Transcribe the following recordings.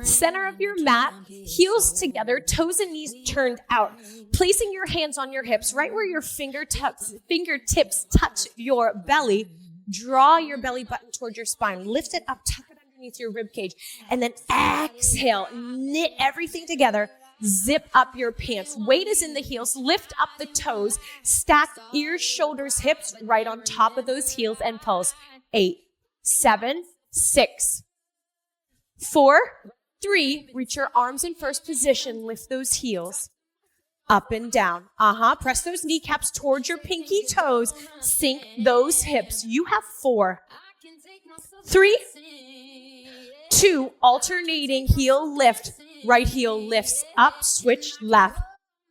Center of your mat, heels together, toes and knees turned out. Placing your hands on your hips, right where your fingertips touch your belly. Draw your belly button toward your spine. Lift it up, tuck it underneath your rib cage, and then exhale. Knit everything together. Zip up your pants. Weight is in the heels. Lift up the toes. Stack ears, shoulders, hips right on top of those heels and pulse. 8, 7, 6, 4, 3. Reach your arms in first position. Lift those heels. Up and down. Press those kneecaps towards your pinky toes. Sink those hips. You have 4, 3, 2. Alternating heel lift. Right heel lifts up, switch left,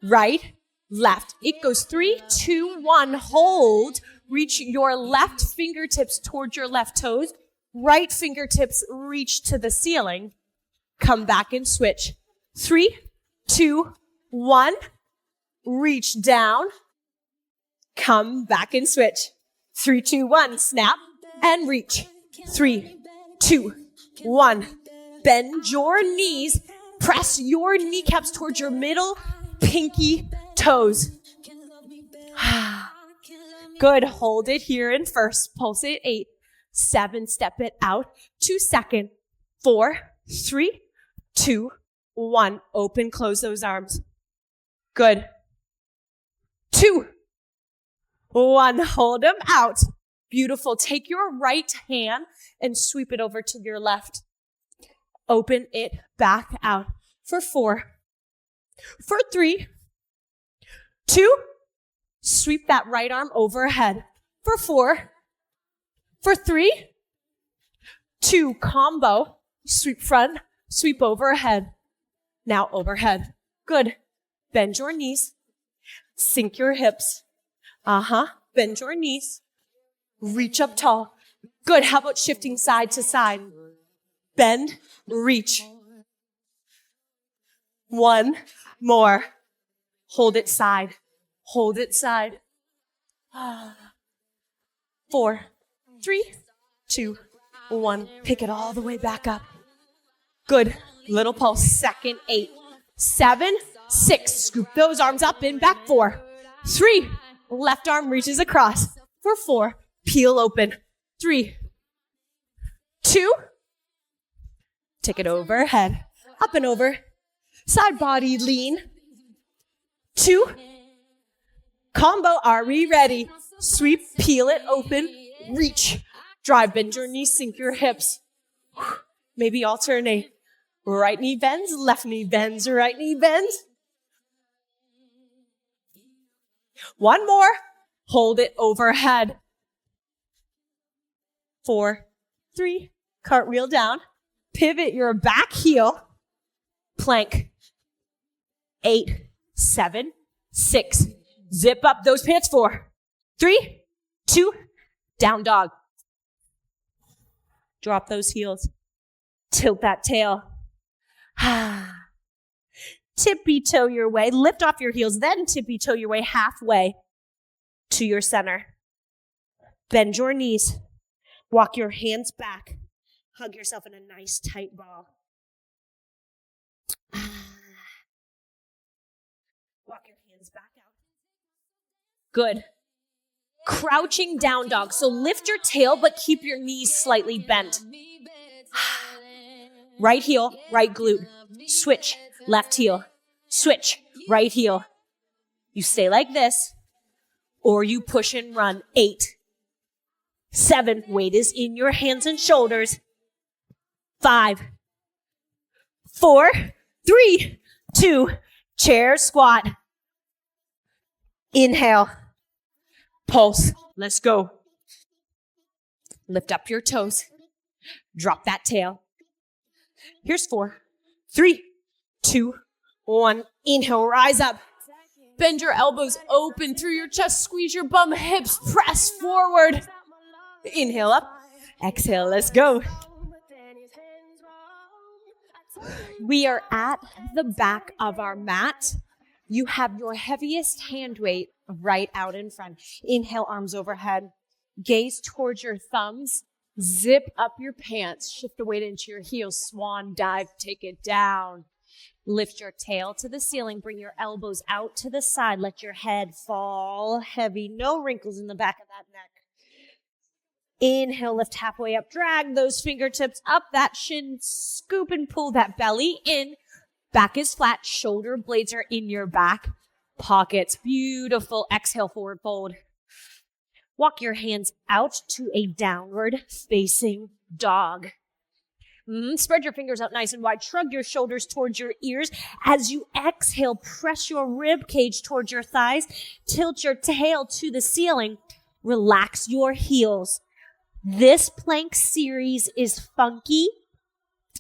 right, left. It goes 3, 2, 1, hold. Reach your left fingertips towards your left toes. Right fingertips reach to the ceiling. Come back and switch. 3, 2, 1. Reach down. Come back and switch. 3, 2, 1. Snap and reach. 3, 2, 1. Bend your knees. Press your kneecaps towards your middle pinky toes. Good. Hold it here in first. Pulse it. 8, 7. Step it out. 2 seconds. 4, 3, 2, 1. Open. Close those arms. Good. 2, 1. Hold them out. Beautiful. Take your right hand and sweep it over to your left. Open it back out for 4, for 3, 2, sweep that right arm overhead for 4, for 3, 2, combo, sweep front, sweep overhead. Now overhead. Good. Bend your knees, sink your hips. Bend your knees, reach up tall. Good. How about shifting side to side? Bend, reach. 1 more. Hold it side. Hold it side. 4, 3, 2, 1. Pick it all the way back up. Good. Little pulse. Second. 8, 7, 6. Scoop those arms up and back. 4, 3. Left arm reaches across. For 4. Peel open. 3, 2. Take it overhead, up and over, side body lean. 2, combo, are we ready? Sweep, peel it open, reach, drive, bend your knees, sink your hips. Maybe alternate. Right knee bends, left knee bends, right knee bends. 1 more, hold it overhead. 4, 3, cartwheel down. Pivot your back heel, plank. 8, 7, 6. Zip up those pants. 4, 3, 2, down dog. Drop those heels. Tilt that tail. Tippy toe your way. Lift off your heels, then tippy toe your way halfway to your center. Bend your knees. Walk your hands back. Hug yourself in a nice tight ball. Walk your hands back out. Good. Crouching down dog. So lift your tail, but keep your knees slightly bent. Right heel, right glute. Switch, left heel. Switch, right heel. You stay like this, or you push and run. 8, 7. Weight is in your hands and shoulders. 5, 4, 3, 2, chair squat. Inhale, pulse. Let's go. Lift up your toes. Drop that tail. Here's 4, 3, 2, 1. Inhale, rise up. Bend your elbows open through your chest. Squeeze your bum, hips, press forward. Inhale up. Exhale, let's go. We are at the back of our mat. You have your heaviest hand weight right out in front. Inhale, arms overhead. Gaze towards your thumbs. Zip up your pants. Shift the weight into your heels. Swan dive. Take it down. Lift your tail to the ceiling. Bring your elbows out to the side. Let your head fall heavy. No wrinkles in the back of that neck. Inhale, lift halfway up. Drag those fingertips up. That shin. Scoop and pull that belly in. Back is flat. Shoulder blades are in your back pockets. Beautiful. Exhale, forward fold. Walk your hands out to a downward facing dog. Spread your fingers out nice and wide. Shrug your shoulders towards your ears. As you exhale, press your rib cage towards your thighs. Tilt your tail to the ceiling. Relax your heels. This plank series is funky.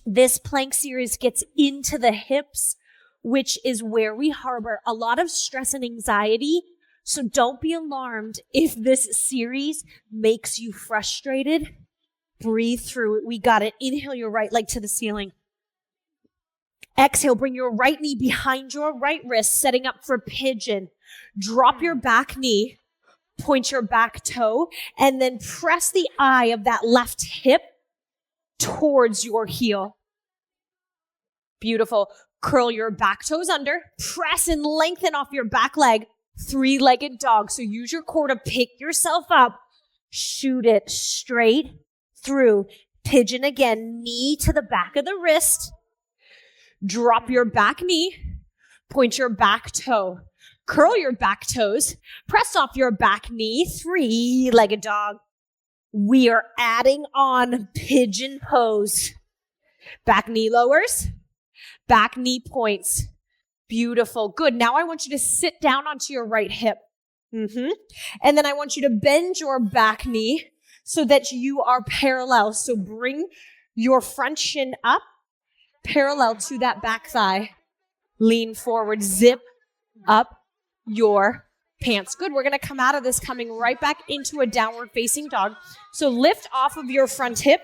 This plank series gets into the hips, which is where we harbor a lot of stress and anxiety. So don't be alarmed if this series makes you frustrated. Breathe through it. We got it. Inhale your right leg to the ceiling. Exhale, bring your right knee behind your right wrist, setting up for pigeon. Drop your back knee, point your back toe, and then press the eye of that left hip towards your heel. Beautiful. Curl your back toes under. Press and lengthen off your back leg. Three-legged dog. So use your core to pick yourself up. Shoot it straight through. Pigeon again. Knee to the back of the wrist. Drop your back knee. Point your back toe. Curl your back toes. Press off your back knee. Three-legged dog. We are adding on pigeon pose. Back knee lowers. Back knee points. Beautiful. Good. Now I want you to sit down onto your right hip. And then I want you to bend your back knee so that you are parallel. So bring your front shin up, parallel to that back thigh. Lean forward. Zip up your pants. Good. We're going to come out of this coming right back into a downward facing dog. So lift off of your front hip.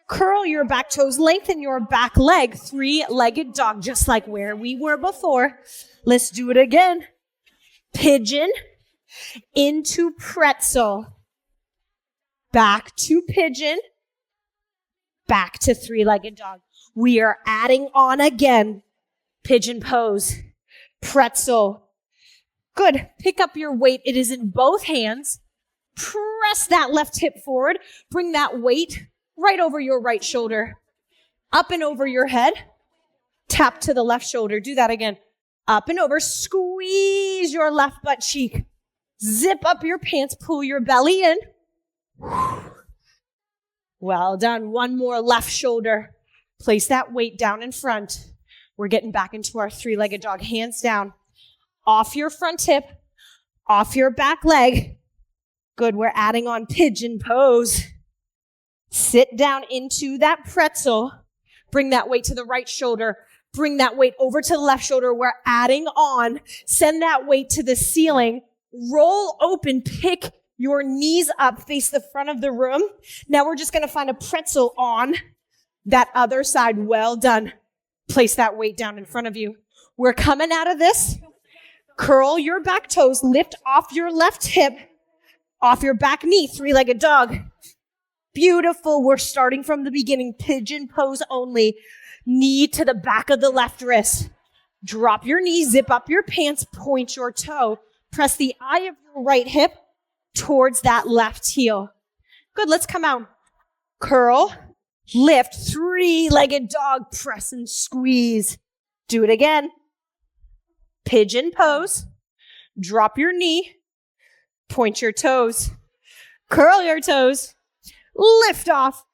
Curl your back toes, lengthen your back leg, three-legged dog, just like where we were before. Let's do it again. Pigeon into pretzel. Back to pigeon. Back to three-legged dog. We are adding on again. Pigeon pose. Pretzel. Good. Pick up your weight. It is in both hands. Press that left hip forward. Bring that weight right over your right shoulder, up and over your head, tap to the left shoulder. Do that again. Up and over, squeeze your left butt cheek. Zip up your pants, pull your belly in. Well done. One more left shoulder. Place that weight down in front. We're getting back into our three-legged dog. Hands down. Off your front hip, off your back leg. Good. We're adding on pigeon pose. Sit down into that pretzel. Bring that weight to the right shoulder. Bring that weight over to the left shoulder. We're adding on. Send that weight to the ceiling. Roll open. Pick your knees up. Face the front of the room. Now we're just going to find a pretzel on that other side. Well done. Place that weight down in front of you. We're coming out of this. Curl your back toes. Lift off your left hip. Off your back knee. Three-legged dog. Beautiful. We're starting from the beginning. Pigeon pose only. Knee to the back of the left wrist. Drop your knee. Zip up your pants. Point your toe. Press the eye of your right hip towards that left heel. Good. Let's come out. Curl. Lift. Three-legged dog. Press and squeeze. Do it again. Pigeon pose. Drop your knee. Point your toes. Curl your toes. Lift off.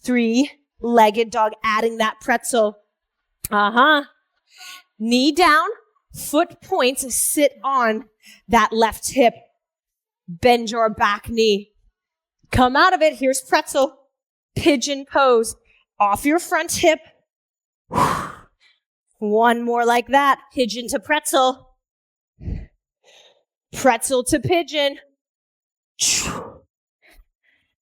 Three-legged dog, adding that pretzel. Knee down, foot points, sit on that left hip. Bend your back knee. Come out of it. Here's pretzel. Pigeon pose. Off your front hip. One more like that. Pigeon to pretzel. Pretzel to pigeon.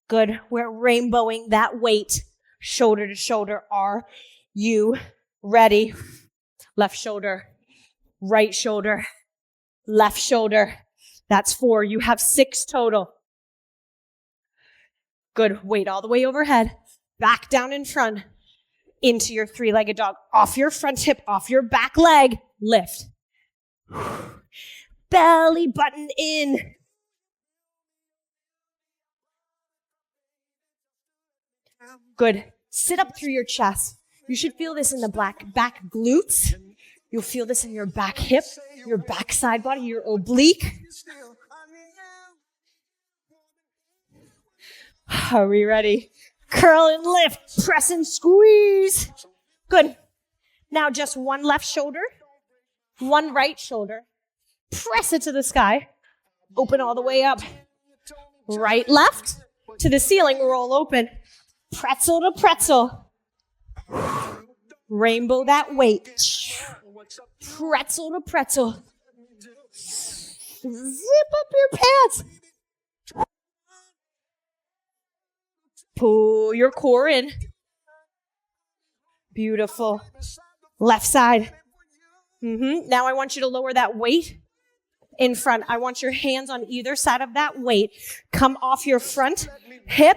Good. We're rainbowing that weight shoulder to shoulder. Are you ready? Left shoulder, right shoulder, left shoulder. That's 4. You have 6 total. Good. Weight all the way overhead. Back down in front. Into your three-legged dog. Off your front hip, off your back leg. Lift. Belly button in. Good. Sit up through your chest. You should feel this in the back glutes. You'll feel this in your back hip, your back side body, your oblique. Are we ready? Curl and lift, press and squeeze. Good. Now just one left shoulder, one right shoulder. Press it to the sky. Open all the way up. Right, left to the ceiling, roll open. Pretzel to pretzel. Rainbow that weight. Pretzel to pretzel. Zip up your pants. Pull your core in. Beautiful. Left side. Now I want you to lower that weight in front. I want your hands on either side of that weight. Come off your front hip.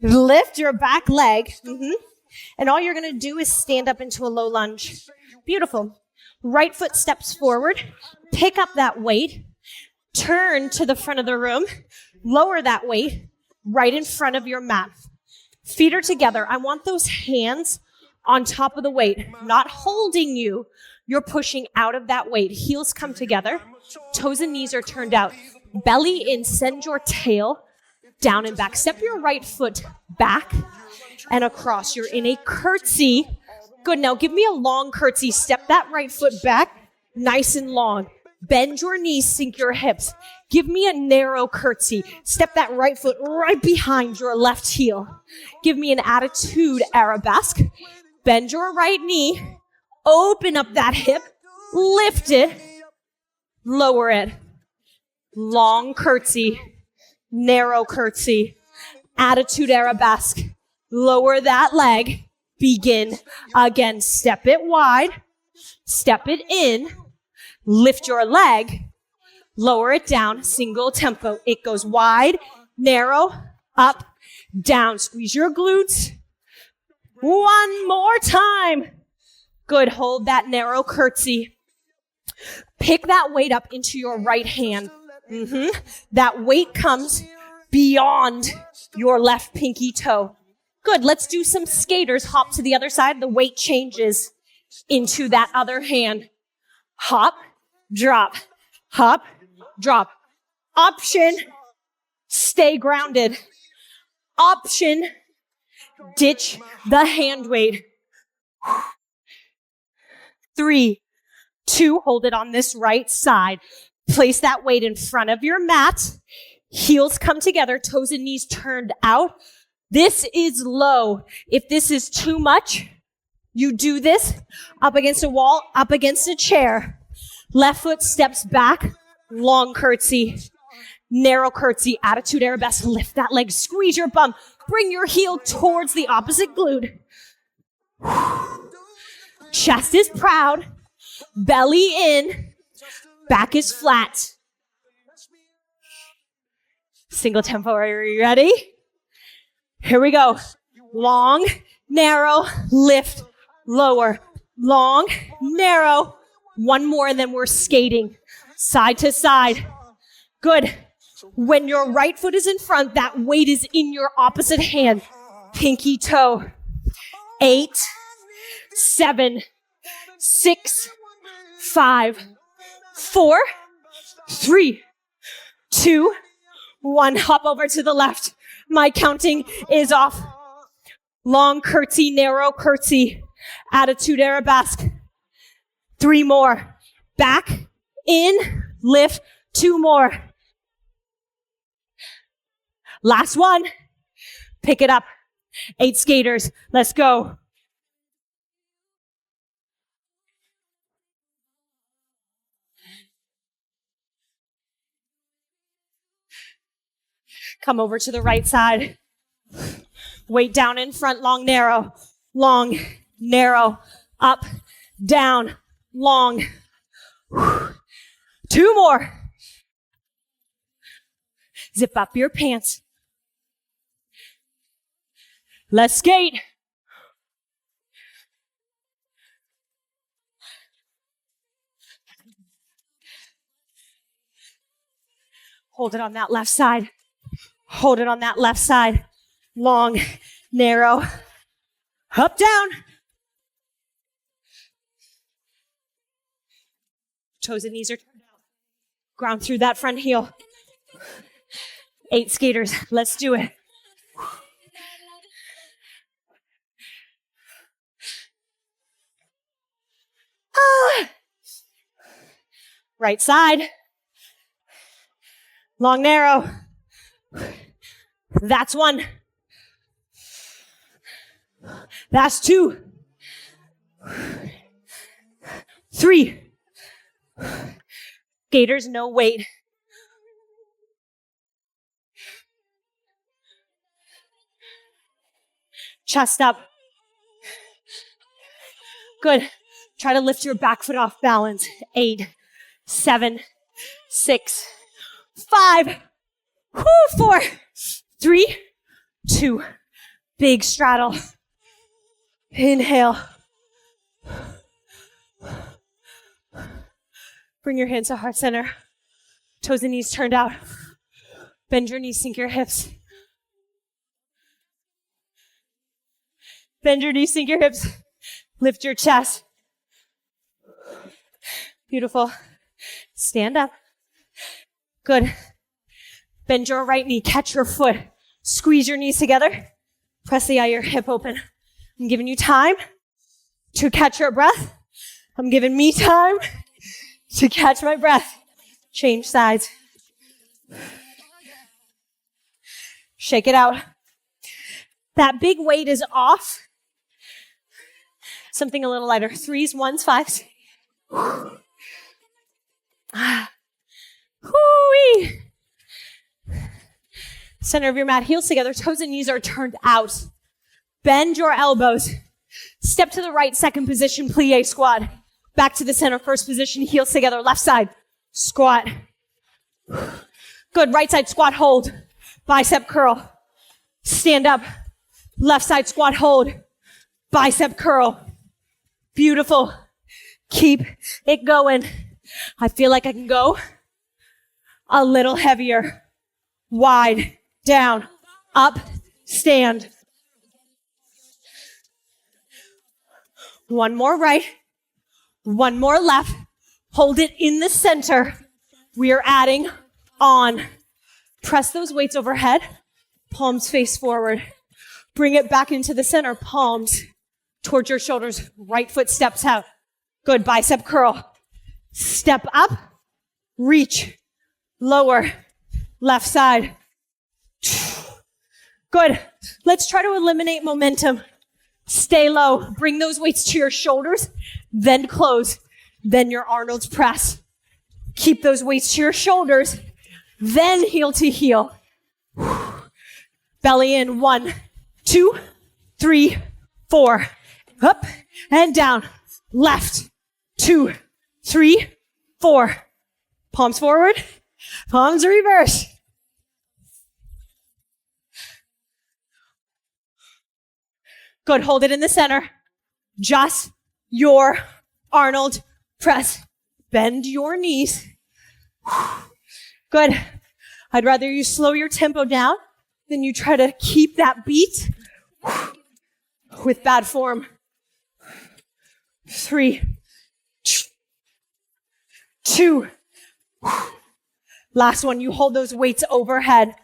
Lift your back leg. And all you're going to do is stand up into a low lunge. Beautiful. Right foot steps forward. Pick up that weight. Turn to the front of the room. Lower that weight right in front of your mat. Feet are together. I want those hands on top of the weight, not holding you. You're pushing out of that weight. Heels come together. Toes and knees are turned out. Belly in. Send your tail down and back. Step your right foot back and across. You're in a curtsy. Good. Now give me a long curtsy. Step that right foot back, nice and long. Bend your knees, sink your hips. Give me a narrow curtsy. Step that right foot right behind your left heel. Give me an attitude arabesque. Bend your right knee. Open up that hip. Lift it. Lower it. Long curtsy. Narrow curtsy. Attitude arabesque. Lower that leg. Begin again. Step it wide. Step it in. Lift your leg. Lower it down. Single tempo. It goes wide, narrow, up, down. Squeeze your glutes. One more time. Good. Hold that narrow curtsy. Pick that weight up into your right hand. That weight comes beyond your left pinky toe. Good. Let's do some skaters. Hop to the other side. The weight changes into that other hand. Hop, drop, hop, drop. Option, stay grounded. Option, ditch the hand weight. 3, 2, hold it on this right side. Place that weight in front of your mat. Heels come together, toes and knees turned out. This is low. If this is too much, you do this up against a wall, up against a chair. Left foot steps back, long curtsy, narrow curtsy, attitude arabesque. Lift that leg, squeeze your bum. Bring your heel towards the opposite glute. Chest is proud, belly in, back is flat. Single tempo, are you ready? Here we go. Long, narrow, lift, lower. Long, narrow. One more and then we're skating. Side to side. Good. When your right foot is in front, that weight is in your opposite hand. Pinky toe. 8, 7, 6, 5, 4, 3, 2, 1. Hop over to the left. My counting is off. Long curtsy, narrow curtsy. Attitude arabesque. 3 more. Back, in, lift. 2 more. Last one. Pick it up. 8 skaters. Let's go. Come over to the right side. Weight down in front, long, narrow, up, down, long. 2 more. Zip up your pants. Let's skate. Hold it on that left side. Hold it on that left side. Long, narrow, up, down. Toes and knees are turned out. Ground through that front heel. 8 skaters, let's do it. Right side. Long, narrow. That's 1. That's 2. 3. Skaters, no weight. Chest up. Good. Try to lift your back foot off balance. 8, 7, 6, 5, 4, 3, 2. Big straddle. Inhale. Bring your hands to heart center. Toes and knees turned out. Bend your knees, sink your hips. Bend your knees, sink your hips. Lift your chest. Beautiful. Stand up. Good. Bend your right knee, catch your foot. Squeeze your knees together. Press the eye of your hip open. I'm giving you time to catch your breath. I'm giving me time to catch my breath. Change sides. Shake it out. That big weight is off. Something a little lighter. 3s, 1s, 5s. Hoo-wee. Center of your mat, heels together, toes and knees are turned out. Bend your elbows. Step to the right, second position, plie squat. Back to the center, first position, heels together, left side, squat. Good, right side squat, hold. Bicep curl. Stand up. Left side squat, hold. Bicep curl. Beautiful. Keep it going. I feel like I can go a little heavier. Wide, down, up, stand. One more right, one more left. Hold it in the center. We are adding on. Press those weights overhead. Palms face forward. Bring it back into the center. Palms towards your shoulders. Right foot steps out. Good. Bicep curl. Step up. Reach. Lower. Left side. Good. Let's try to eliminate momentum. Stay low. Bring those weights to your shoulders. Then close. Then your Arnold's press. Keep those weights to your shoulders. Then heel to heel. Belly in. 1, 2, 3, 4. Up and down. Left. 2, 3, 4. Palms forward. Palms reverse. Good. Hold it in the center. Just your Arnold press. Bend your knees. Good. I'd rather you slow your tempo down than you try to keep that beat with bad form. 3, 2. Last one. You hold those weights overhead.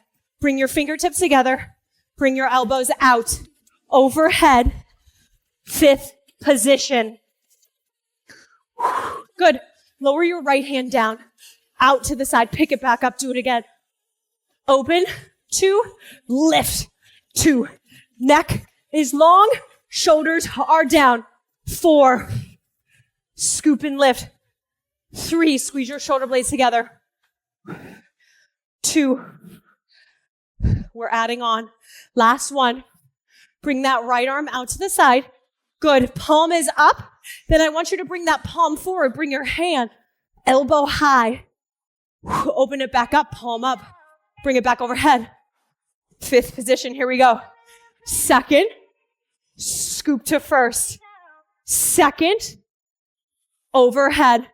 Bring your fingertips together. Bring your elbows out. Overhead. 5th position. Good. Lower your right hand down. Out to the side. Pick it back up. Do it again. Open. 2. Lift. 2. Neck is long. Shoulders are down. 4. Scoop and lift. 3. Squeeze your shoulder blades together. 2. We're adding on. Last one. Bring that right arm out to the side. Good. Palm is up. Then I want you to bring that palm forward. Bring your hand elbow high. Open it back up. Palm up. Bring it back overhead. 5th position. Here we go. 2nd. Scoop to first. Second, overhead.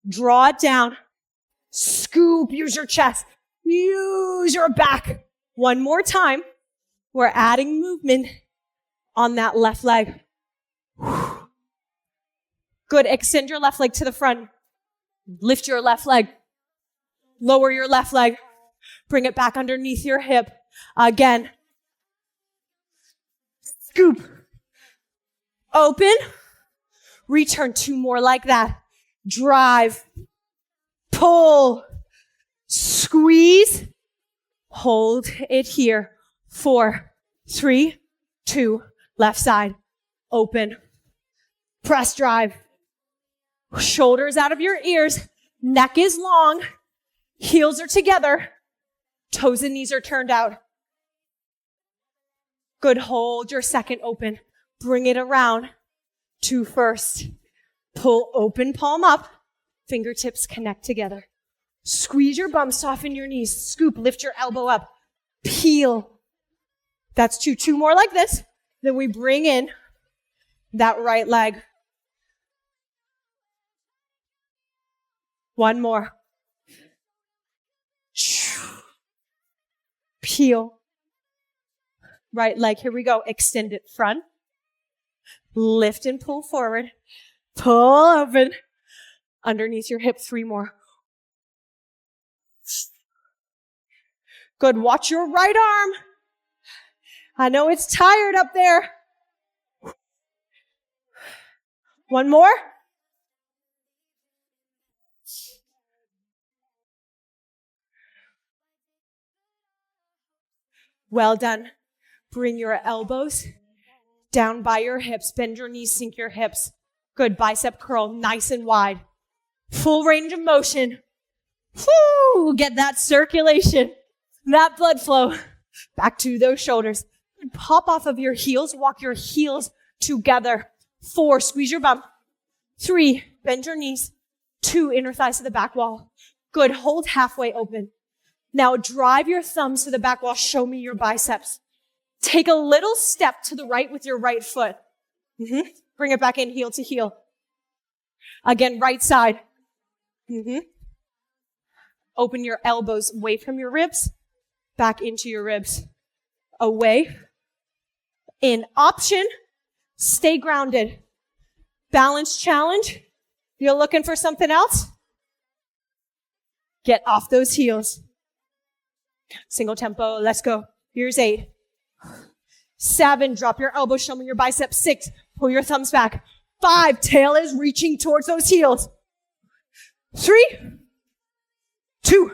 Draw it down. Scoop, use your chest. Use your back. One more time. We're adding movement on that left leg. Good, extend your left leg to the front. Lift your left leg. Lower your left leg. Bring it back underneath your hip. Again. Scoop. Open. Return, 2 more like that. Drive. Pull. Squeeze. Hold it here. 4, 3, 2, left side. Open. Press drive. Shoulders out of your ears. Neck is long. Heels are together. Toes and knees are turned out. Good. Hold your second open. Bring it around. 2 first. Pull open palm up. Fingertips connect together. Squeeze your bum, soften your knees. Scoop, lift your elbow up. Peel. That's 2. 2 more like this. Then we bring in that right leg. 1 more. Peel. Right leg, here we go. Extend it front. Lift and pull forward. Pull open. Underneath your hip, 3 more. Good, watch your right arm. I know it's tired up there. 1 more. Well done. Bring your elbows down by your hips. Bend your knees, sink your hips. Good, bicep curl, nice and wide. Full range of motion. Woo! Get that circulation, that blood flow back to those shoulders. Pop off of your heels. Walk your heels together. 4, squeeze your bum. 3, bend your knees. 2, inner thighs to the back wall. Good, hold halfway open. Now drive your thumbs to the back wall. Show me your biceps. Take a little step to the right with your right foot. Bring it back in, heel to heel. Again, right side. Open your elbows away from your ribs, back into your ribs. Away. In option, stay grounded. Balance challenge. You're looking for something else? Get off those heels. Single tempo, let's go. Here's 8. 7, drop your elbows, show me your biceps. 6, pull your thumbs back. 5, tail is reaching towards those heels. 3, 2,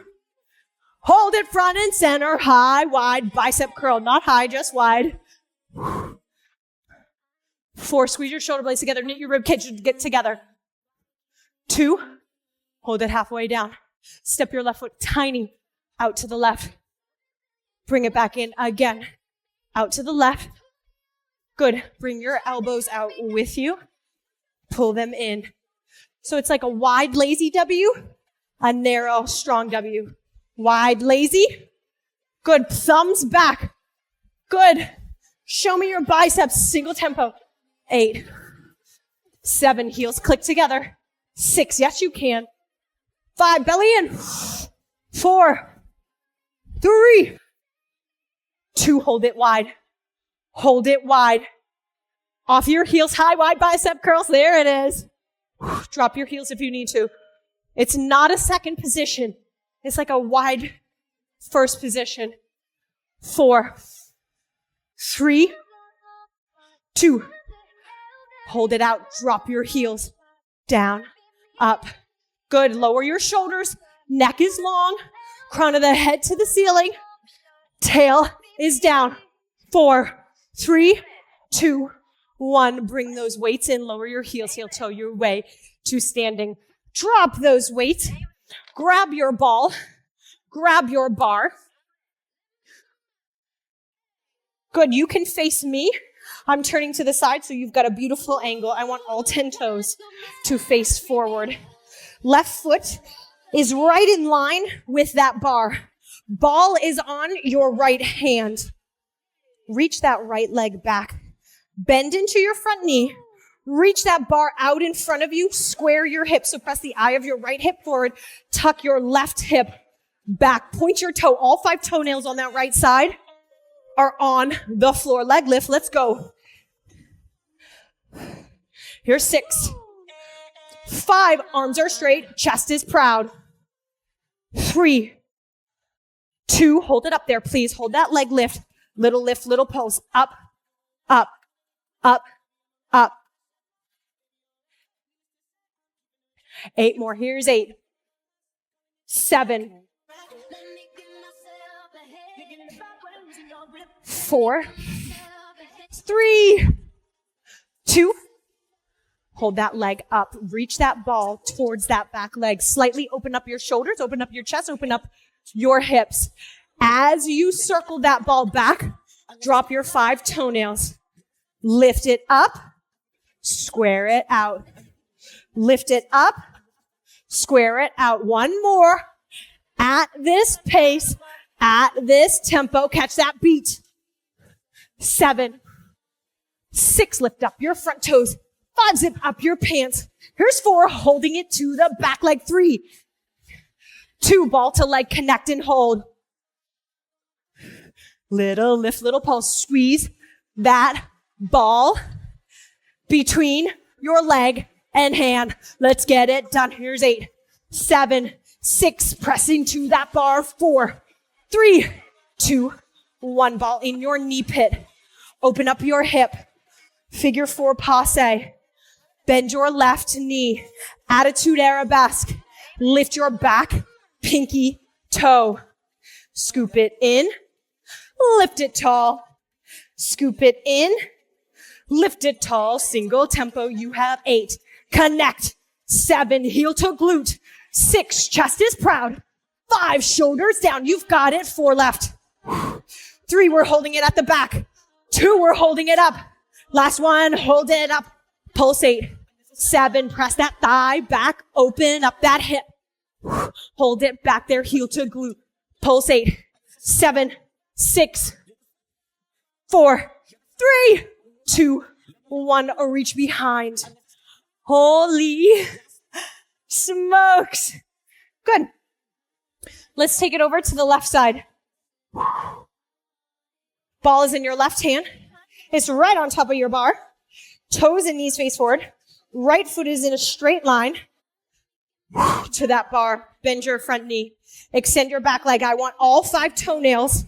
hold it front and center, high, wide, bicep curl, not high, just wide. 4, squeeze your shoulder blades together, knit your rib cage, get together. 2, hold it halfway down. Step your left foot tiny out to the left. Bring it back in again, out to the left. Good, bring your elbows out with you. Pull them in. So it's like a wide, lazy W, a narrow, strong W. Wide, lazy. Good, thumbs back. Good. Show me your biceps, single tempo. 8, 7, heels click together. 6, yes you can. 5, belly in. 4, 3, 2, hold it wide. Hold it wide. Off your heels, high, wide bicep curls. There it is. Drop your heels if you need to. It's not a second position. It's like a wide first position. 4, 3, 2. Hold it out. Drop your heels. Down, up. Good. Lower your shoulders. Neck is long. Crown of the head to the ceiling. Tail is down. 4, 3, 2, 1. Bring those weights in. Lower your heels. Heel toe your way to standing. Drop those weights. Grab your ball. Grab your bar. Good. You can face me. I'm turning to the side, so you've got a beautiful angle. I want all 10 toes to face forward. Left foot is right in line with that bar. Ball is on your right hand. Reach that right leg back Bend into your front knee. Reach that bar out in front of you. Square your hips. So press the eye of your right hip forward. Tuck your left hip back. Point your toe. All 5 toenails on that right side are on the floor. Leg lift. Let's go. Here's 6. 5. Arms are straight. Chest is proud. 3, 2. Hold it up there, please. Hold that leg lift. Little pulse. Up, up, up, up. 8 more. Here's 8. 7. 4. 3, 2. Hold that leg up. Reach that ball towards that back leg. Slightly open up your shoulders, open up your chest, open up your hips. As you circle that ball back, drop your 5 toenails. Lift it up, square it out. Lift it up, square it out. One more. At this pace, at this tempo, catch that beat. 7, 6, lift up your front toes. 5, zip up your pants. Here's 4, holding it to the back leg. 3, 2, ball to leg, connect and hold. Little lift, little pulse. Squeeze that ball between your leg and hand. Let's get it done. Here's 8, 7, 6, pressing to that bar. 4, 3, 2, 1, ball in your knee pit. Open up your hip. Figure 4 passe. Bend your left knee. Attitude arabesque. Lift your back pinky toe. Scoop it in. Lift it tall. Scoop it in. Lift it tall. Single tempo. You have 8. Connect. 7. Heel to glute. 6. Chest is proud. 5. Shoulders down. You've got it. 4 left. 3. We're holding it at the back. 2. We're holding it up. Last one. Hold it up. Pulsate. 7. Press that thigh back. Open up that hip. Hold it back there. Heel to glute. Pulsate. 7, 6, 4, 3, 2, 1. Or reach behind. Holy smokes. Good. Let's take it over to the left side. Ball is in your left hand. It's right on top of your bar. Toes and knees face forward. Right foot is in a straight line to that bar. Bend your front knee. Extend your back leg. I want all 5 toenails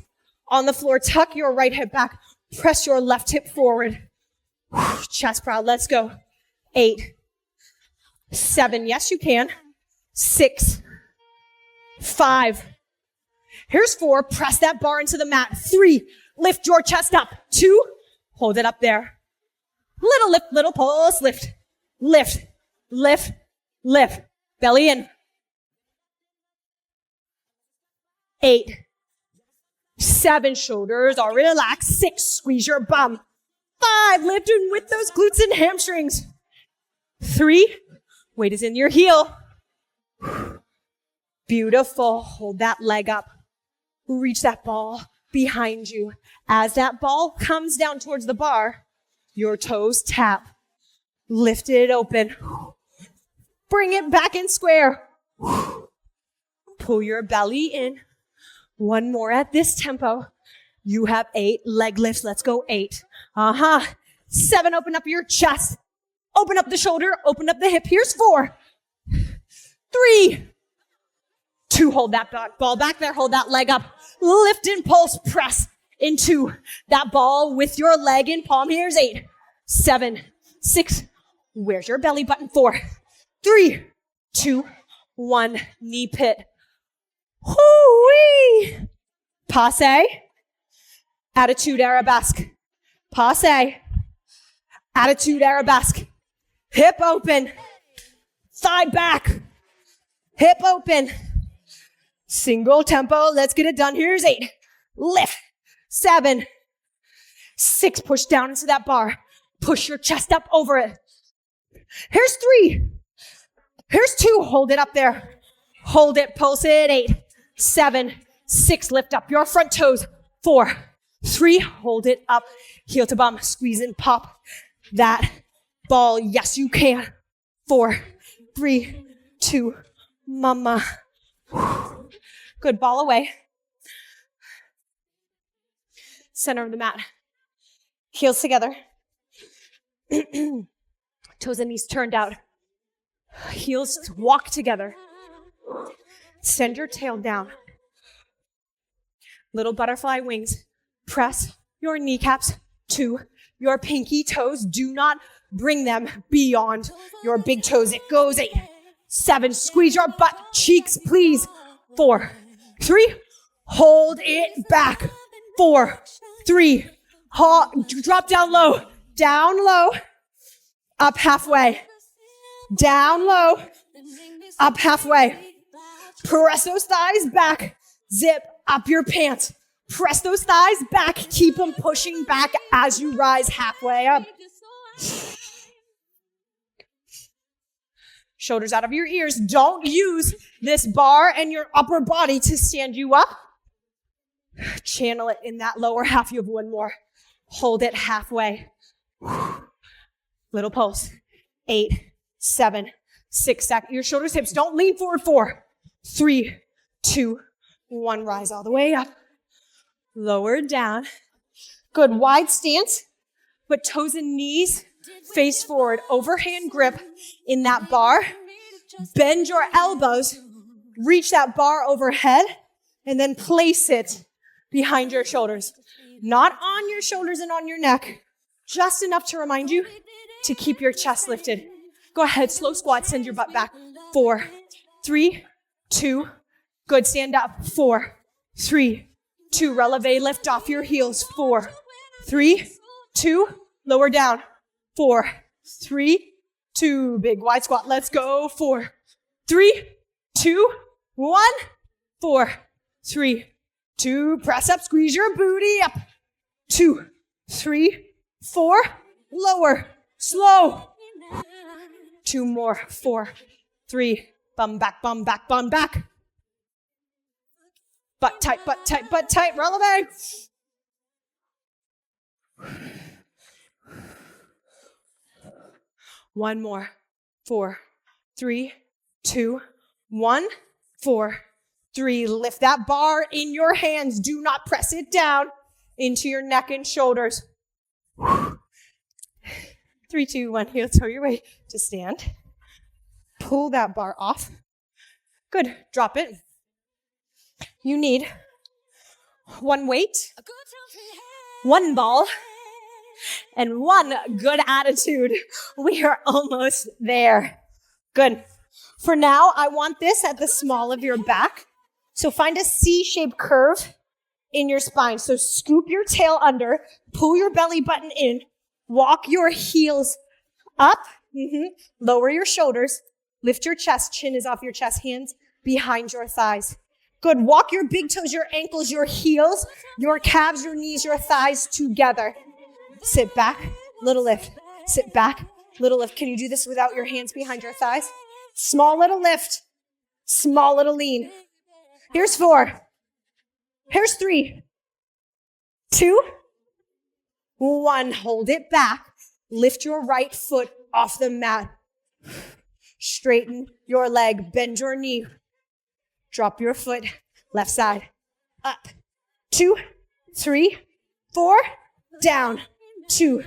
on the floor. Tuck your right hip back. Press your left hip forward. Chest proud. Let's go. 8, 7. Yes, you can. 6, 5. Here's 4. Press that bar into the mat. 3. Lift your chest up. 2. Hold it up there. Little lift, little pulse. Lift, lift, lift, lift. Belly in. 8, 7. Shoulders are relaxed. 6. Squeeze your bum. 5. Lifting with those glutes and hamstrings. 3. Weight is in your heel. Beautiful. Hold that leg up. Reach that ball behind you. As that ball comes down towards the bar, your toes tap. Lift it open. Bring it back in square. Pull your belly in. One more at this tempo. You have 8 leg lifts. Let's go. 8. 7. Open up your chest. Open up the shoulder. Open up the hip. Here's 4. 3, 2. Hold that ball back there. Hold that leg up. Lift and pulse. Press into that ball with your leg in palm. Here's 8, 7, 6. Where's your belly button? 4, 3, 2, 1. Knee pit. Hoo-wee. Passe. Attitude arabesque. Passe. Attitude arabesque. Hip open. Thigh back. Hip open. Single tempo. Let's get it done. Here's 8. Lift. 7, 6. Push down into that bar. Push your chest up over it. Here's 3. Here's 2. Hold it up there. Hold it. Pulse it. 8, 7, 6. Lift up your front toes. 4, 3. Hold it up. heel to bum, squeeze and pop that ball. Yes, you can. 4, 3, 2, mama. Good, ball away. Center of the mat. Heels together. Toes and knees turned out. Heels walk together. Send your tail down. Little butterfly wings. Press your kneecaps to your pinky toes. Do not bring them beyond your big toes. It goes 8, 7. Squeeze your butt cheeks, please. 4, 3. Hold it back. 4, 3. Drop down low. Down low. Up halfway. Down low. Up halfway. Press those thighs back. Zip up your pants. Press those thighs back. Keep them pushing back as you rise halfway up. Shoulders out of your ears. Don't use this bar and your upper body to stand you up. Channel it in that lower half. You have one more. Hold it halfway. Little pulse. 8, 7, 6. Stack your shoulders, hips. Don't lean forward. 4, 3, 2, 1. Rise all the way up. Lower down. Good. Wide stance, but toes and knees face forward. Overhand grip in that bar. Bend your elbows. Reach that bar overhead and then place it behind your shoulders. Not on your shoulders and on your neck. Just enough to remind you to keep your chest lifted. Go ahead. Slow squat. Send your butt back. 4, 3, 2. Good. Stand up. 4, 3, 2. Releve. Lift off your heels. 4, 3, 2. Lower down. 4, 3, 2. Big wide squat. Let's go. 4, 3, 2, 1. 4, 3, 2. Press up. Squeeze your booty up. 2, 3, 4. Lower. Slow. 2 more. 4, 3. Bum back, bum back, bum back. Butt tight, butt tight, butt tight. Releve. One more. 4, 3, 2, 1. 4, 3. Lift that bar in your hands. Do not press it down into your neck and shoulders. 3, 2, 1. Heel toe your way to stand. Pull that bar off. Good. Drop it. You need 1 weight, 1 ball, and 1 good attitude. We are almost there. Good. For now, I want this at the small of your back. So find a C-shaped curve in your spine. So scoop your tail under, pull your belly button in, walk your heels up, lower your shoulders, lift your chest, chin is off your chest, hands behind your thighs. Good. Walk your big toes, your ankles, your heels, your calves, your knees, your thighs together. Sit back, little lift. Sit back, little lift. Can you do this without your hands behind your thighs? Small little lift, small little lean. Here's 4. Here's 3, 2, 1. Hold it back. Lift your right foot off the mat. Straighten your leg. Bend your knee. Drop your foot. Left side. Up. 2, 3, 4. Down. 2,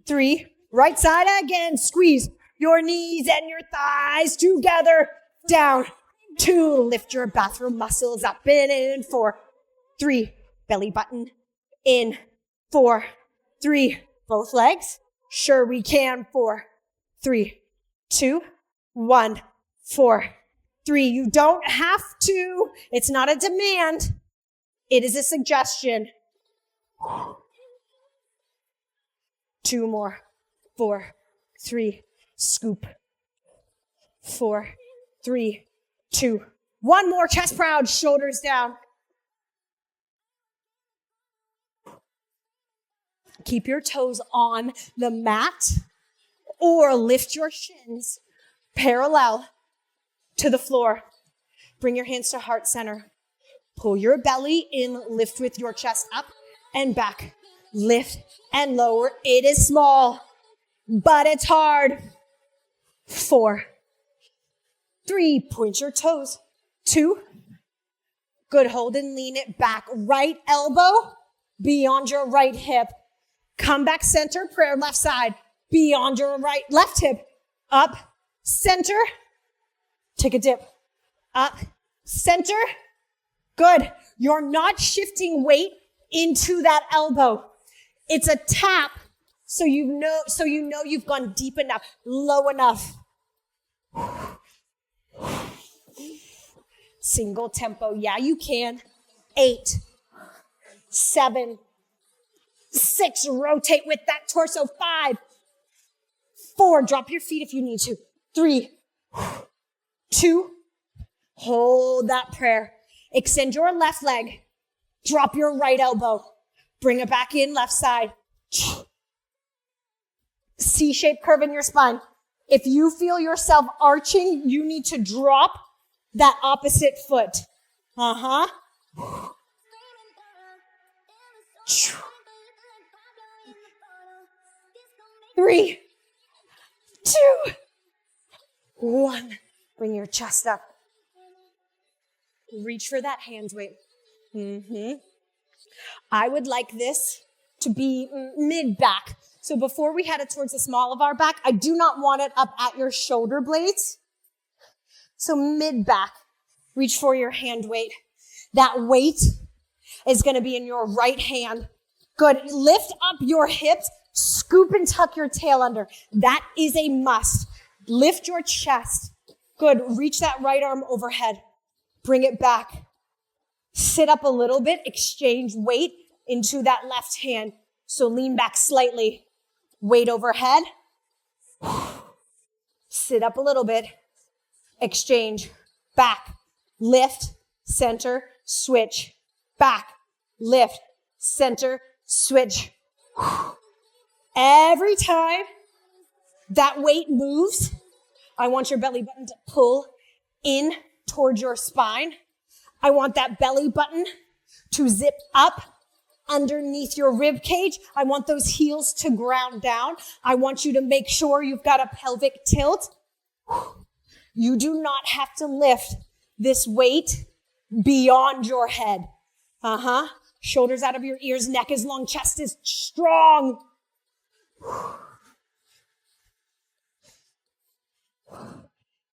3. Right side again. Squeeze your knees and your thighs together. Down. 2. Lift your bathroom muscles up and in. 4, 3. Belly button in. 4, 3. Both legs. Sure we can. 4, 3, 2, 1. 4, 3. You don't have to. It's not a demand. It is a suggestion. 2 more. 4, 3. Scoop. 4, 3, 2. 1 more. Chest proud. Shoulders down. Keep your toes on the mat or lift your shins parallel to the floor. Bring your hands to heart center. Pull your belly in, lift with your chest up and back. lift and lower. It is small, but it's hard. 4, 3, point your toes. 2, good, hold and lean it back. Right elbow beyond your right hip. Come back center, prayer left side, beyond your left hip. Up, center, take a dip. Up, center, good. You're not shifting weight into that elbow. It's a tap, so you know you've gone deep enough, low enough. Single tempo, yeah, you can. 8, 7, 6, rotate with that torso. 5, 4, drop your feet if you need to. 3, 2, hold that prayer. Extend your left leg. Drop your right elbow. Bring it back in, left side. C-shaped curve in your spine. If you feel yourself arching, you need to drop that opposite foot. 3, 2, 1. Bring your chest up. Reach for that hands weight. I would like this to be mid-back. So before we head it towards the small of our back, I do not want it up at your shoulder blades. So mid-back, reach for your hand weight. That weight is going to be in your right hand. Good. Lift up your hips, scoop and tuck your tail under. That is a must. Lift your chest. Good. Reach that right arm overhead. Bring it back. Sit up a little bit. Exchange weight into that left hand. So lean back slightly. Weight overhead. Sit up a little bit. Exchange. Back. Lift. Center. Switch. Back. Lift. Center. Switch. Every time that weight moves, I want your belly button to pull in towards your spine. I want that belly button to zip up underneath your rib cage. I want those heels to ground down. I want you to make sure you've got a pelvic tilt. You do not have to lift this weight beyond your head. Shoulders out of your ears, neck is long, chest is strong.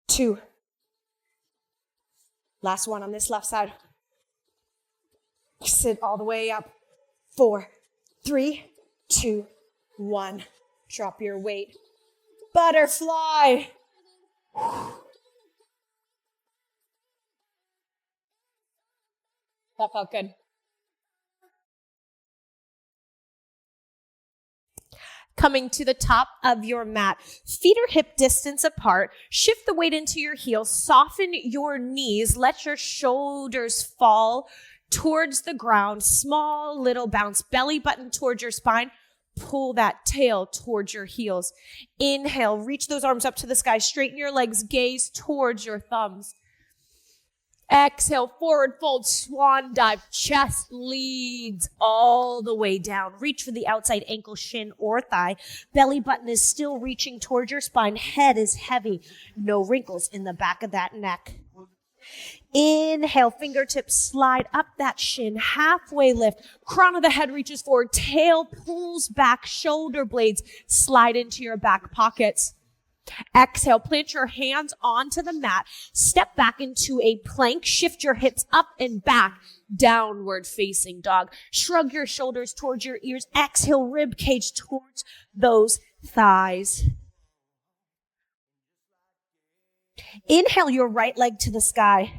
2. Last one on this left side. Sit all the way up. 4, 3, 2, 1. Drop your weight. Butterfly. That felt good. Coming to the top of your mat. Feet are hip distance apart. Shift the weight into your heels. Soften your knees. Let your shoulders fall towards the ground. Small little bounce. Belly button towards your spine. Pull that tail towards your heels. Inhale. Reach those arms up to the sky. Straighten your legs. Gaze towards your thumbs. Exhale, forward fold, swan dive. Chest leads all the way down. Reach for the outside ankle, shin, or thigh. Belly button is still reaching towards your spine. Head is heavy. No wrinkles in the back of that neck. Inhale, fingertips slide up that shin. Halfway lift. Crown of the head reaches forward. Tail pulls back. Shoulder blades slide into your back pockets. Exhale, plant your hands onto the mat. Step back into a plank. Shift your hips up and back. Downward facing dog. Shrug your shoulders towards your ears. Exhale, rib cage towards those thighs. Inhale your right leg to the sky.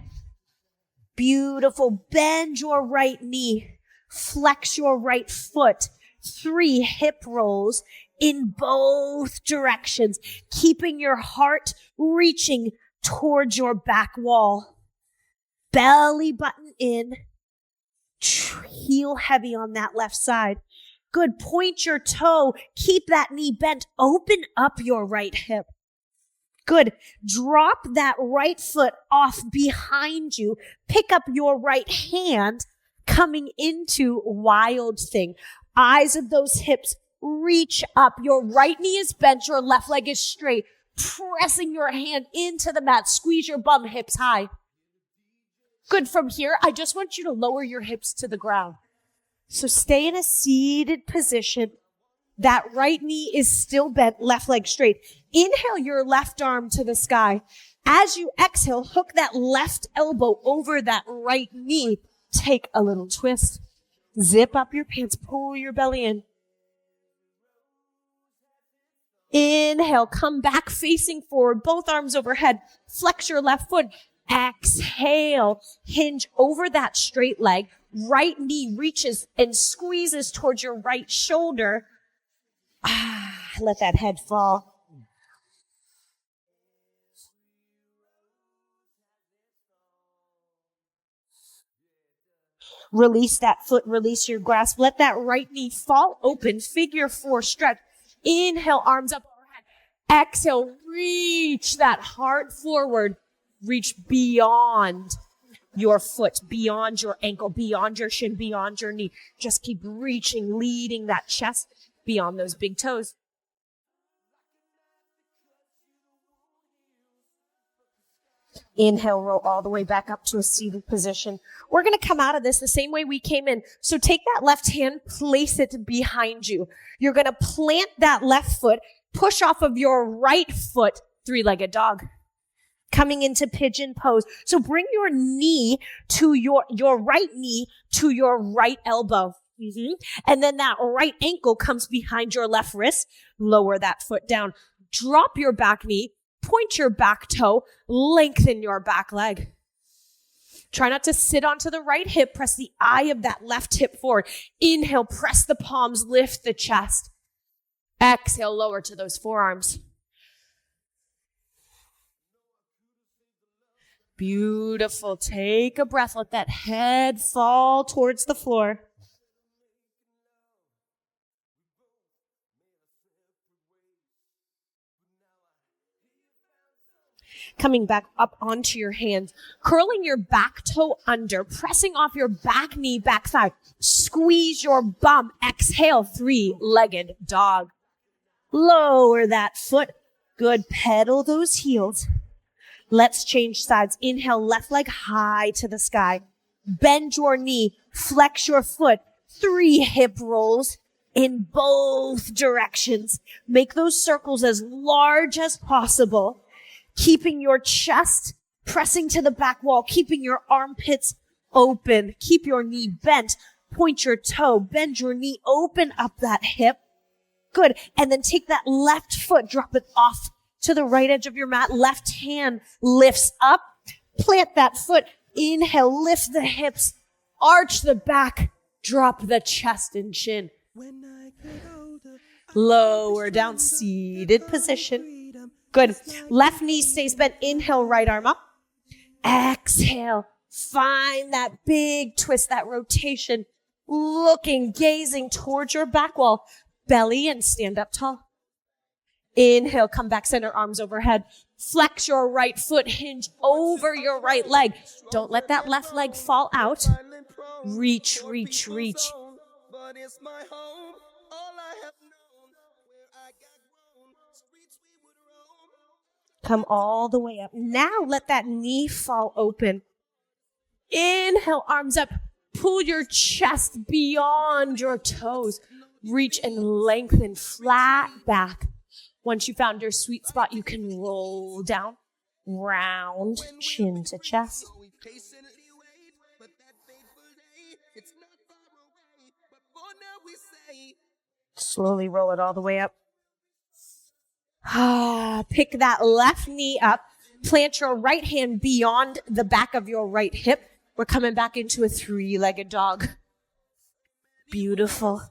Beautiful. Bend your right knee. Flex your right foot. 3 hip rolls in both directions, keeping your heart reaching towards your back wall. Belly button in. Heel heavy on that left side. Good. Point your toe. Keep that knee bent. Open up your right hip. Good. Drop that right foot off behind you. Pick up your right hand, coming into wild thing. eyes of those hips reach up. Your right knee is bent. Your left leg is straight. Pressing your hand into the mat. Squeeze your bum, hips high. Good. From here, I just want you to lower your hips to the ground. So stay in a seated position. That right knee is still bent, left leg straight. Inhale your left arm to the sky. As you exhale, hook that left elbow over that right knee. Take a little twist. Zip up your pants, pull your belly in. Inhale, come back facing forward, both arms overhead. Flex your left foot. Exhale, hinge over that straight leg. Right knee reaches and squeezes towards your right shoulder. Let that head fall. Release that foot, release your grasp. Let that right knee fall open, figure four stretch. Inhale, arms up overhead. Exhale, reach that heart forward. Reach beyond your foot, beyond your ankle, beyond your shin, beyond your knee. Just keep reaching, leading that chest beyond those big toes. Inhale, roll all the way back up to a seated position. We're going to come out of this the same way we came in. So take that left hand, place it behind you. You're going to plant that left foot, push off of your right foot, three-legged dog. Coming into pigeon pose. So bring your knee to your right knee to your right elbow. And then that right ankle comes behind your left wrist. Lower that foot down. Drop your back knee. Point your back toe. Lengthen your back leg. Try not to sit onto the right hip. Press the eye of that left hip forward. Inhale, press the palms, lift the chest. Exhale, lower to those forearms. Beautiful. Take a breath. Let that head fall towards the floor. Coming back up onto your hands, curling your back toe under, pressing off your back knee, back thigh. Squeeze your bum. Exhale, three-legged dog. Lower that foot. Good. Pedal those heels. Let's change sides. Inhale, left leg high to the sky. Bend your knee. Flex your foot. 3 hip rolls in both directions. Make those circles as large as possible. Keeping your chest pressing to the back wall, keeping your armpits open. Keep your knee bent. Point your toe. Bend your knee. Open up that hip. Good. And then take that left foot. Drop it off to the right edge of your mat. Left hand lifts up. Plant that foot. Inhale. Lift the hips. Arch the back. Drop the chest and chin. Lower down. Seated position. Good. Left knee stays bent. Inhale, right arm up. Exhale. Find that big twist, that rotation. Looking, gazing towards your back wall. Belly and stand up tall. Inhale, come back center, arms overhead. Flex your right foot, hinge over your right leg. Don't let that left leg fall out. Reach, reach, reach. Come all the way up. Now let that knee fall open. Inhale, arms up. Pull your chest beyond your toes. Reach and lengthen, flat back. Once you found your sweet spot, you can roll down, round, chin to chest. Slowly roll it all the way up. Pick that left knee up. Plant your right hand beyond the back of your right hip. We're coming back into a 3-legged dog. Beautiful.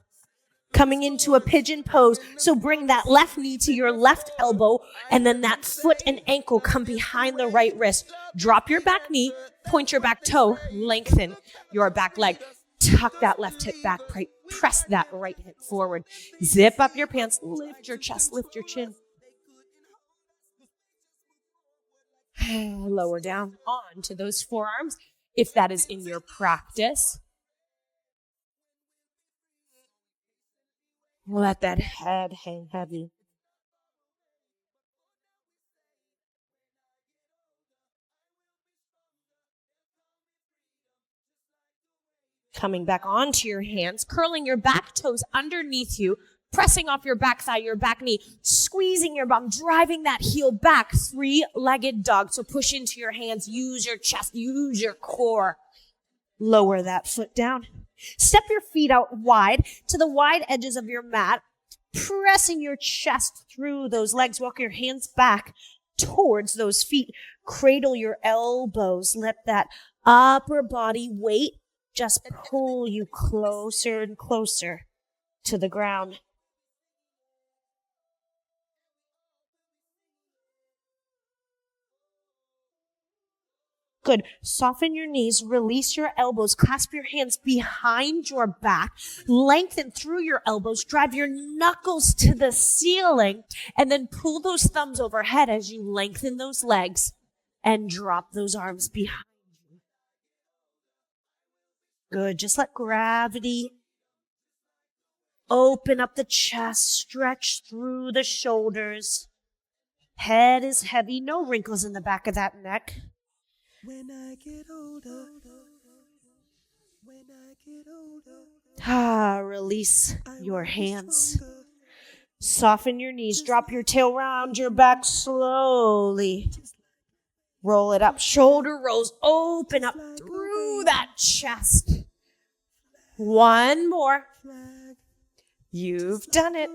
Coming into a pigeon pose. So bring that left knee to your left elbow, and then that foot and ankle come behind the right wrist. Drop your back knee, point your back toe, lengthen your back leg. Tuck that left hip back, press that right hip forward. Zip up your pants, lift your chest, lift your chin. Lower down onto those forearms, if that is in your practice. Let that head hang heavy. Coming back onto your hands, curling your back toes underneath you, pressing off your back thigh, your back knee, squeezing your bum, driving that heel back, three-legged dog. So push into your hands, use your chest, use your core. Lower that foot down. Step your feet out wide to the wide edges of your mat, pressing your chest through those legs. Walk your hands back towards those feet. Cradle your elbows. Let that upper body weight just pull you closer and closer to the ground. Good. Soften your knees, release your elbows, clasp your hands behind your back, lengthen through your elbows, drive your knuckles to the ceiling, and then pull those thumbs overhead as you lengthen those legs and drop those arms behind you. Good. Just let gravity open up the chest, stretch through the shoulders. Head is heavy, no wrinkles in the back of that neck. When I get older, release your hands. Soften your knees. Drop your tail round your back slowly. Roll it up. Shoulder rolls. Open up through that chest. One more. You've done it.